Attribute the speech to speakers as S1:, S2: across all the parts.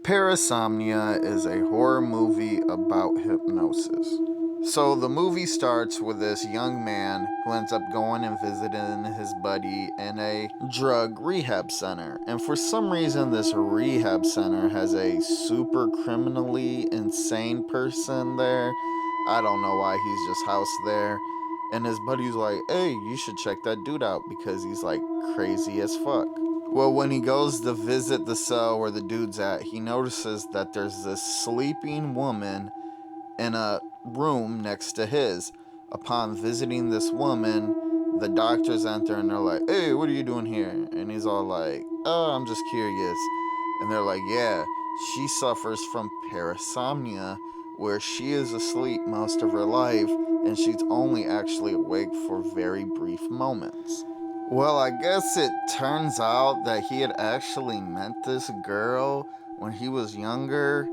S1: Parasomnia is a horror movie about hypnosis. So the movie starts with this young man who ends up going and visiting his buddy in a drug rehab center. And for some reason, this rehab center has a super criminally insane person there. I don't know why he's just housed there. And his buddy's like, hey, you should check that dude out because he's like crazy as fuck. Well, when he goes to visit the cell where the dude's at, he notices that there's this sleeping woman in a room next to his. Upon visiting this woman, the doctors enter and they're like, hey, what are you doing here? And he's all like, oh, I'm just curious. And they're like, yeah, she suffers from parasomnia, where she is asleep most of her life and she's only actually awake for very brief moments. Well, I guess it turns out that he had actually met this girl when he was younger,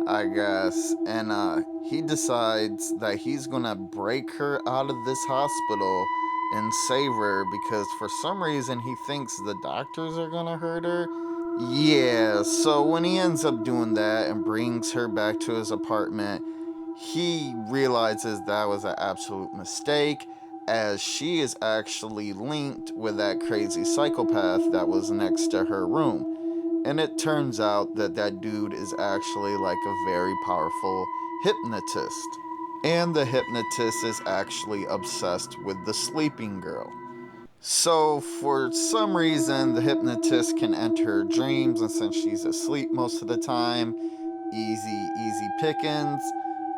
S1: I guess, and he decides that he's gonna break her out of this hospital and save her because for some reason he thinks the doctors are gonna hurt her. Yeah, so when he ends up doing that and brings her back to his apartment, he realizes that was an absolute mistake, as she is actually linked with that crazy psychopath that was next to her room. And it turns out that that dude is actually like a very powerful hypnotist. And the hypnotist is actually obsessed with the sleeping girl. So, for some reason, the hypnotist can enter her dreams, and since she's asleep most of the time, easy pickings.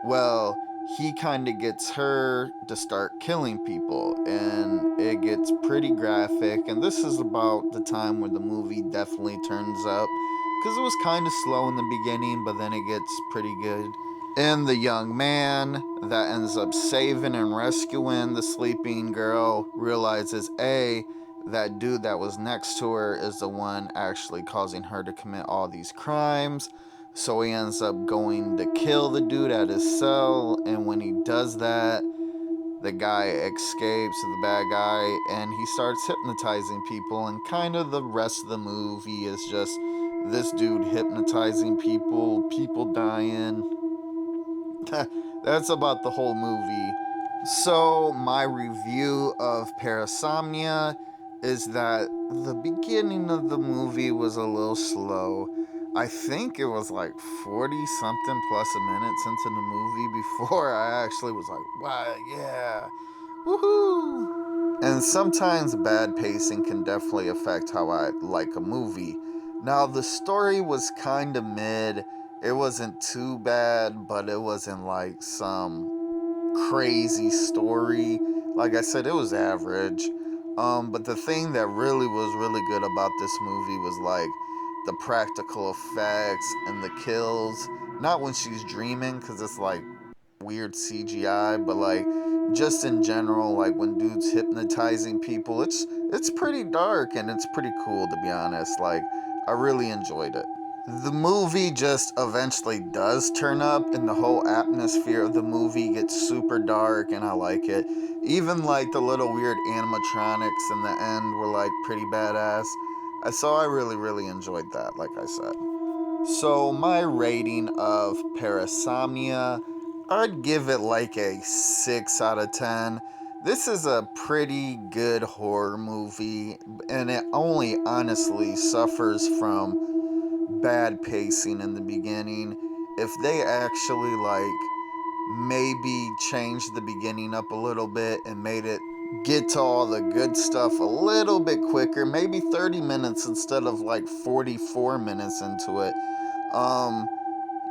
S1: Well, he kind of gets her to start killing people, and it gets pretty graphic. And this is about the time where the movie definitely turns up, because it was kind of slow in the beginning, but then it gets pretty good. And the young man that ends up saving and rescuing the sleeping girl realizes A, that dude that was next to her is the one actually causing her to commit all these crimes. So he ends up going to kill the dude at his cell, and when he does that, the guy escapes, the bad guy, and he starts hypnotizing people, and kind of the rest of the movie is just this dude hypnotizing people, people dying. That's about the whole movie. So, my review of Parasomnia is that the beginning of the movie was a little slow. I think it was like 40 something plus minutes into the movie before I actually was like, wow, yeah, woohoo. And sometimes bad pacing can definitely affect how I like a movie. Now, the story was kind of mid. It wasn't too bad, but it wasn't like some crazy story. Like I said, it was average. But the thing that really was really good about this movie was like the practical effects and the kills. Not when she's dreaming, because it's like weird CGI, but like just in general, like when dudes hypnotizing people, it's pretty dark and it's pretty cool, to be honest. Like, I really enjoyed it. The movie just eventually does turn up, and the whole atmosphere of the movie gets super dark, and I like it. Even like the little weird animatronics in the end were like pretty badass. So I really enjoyed that, like I said. So my rating of Parasomnia, I'd give it like a 6 out of 10. This is a pretty good horror movie, and it only honestly suffers from bad pacing in the beginning. If they actually like maybe changed the beginning up a little bit and made it get to all the good stuff a little bit quicker, maybe 30 minutes instead of like 44 minutes into it,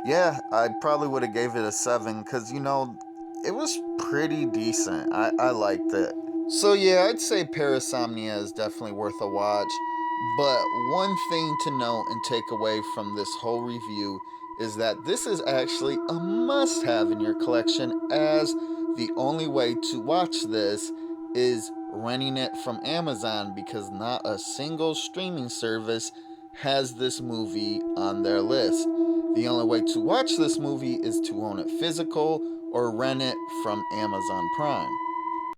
S1: yeah, I probably would have gave it a 7, because it was pretty decent. I liked it. So yeah, I'd say Parasomnia is definitely worth a watch. But one thing to note and take away from this whole review is that this is actually a must have in your collection, as the only way to watch this is renting it from Amazon, because not a single streaming service has this movie on their list. The only way to watch this movie is to own it physical or rent it from Amazon Prime.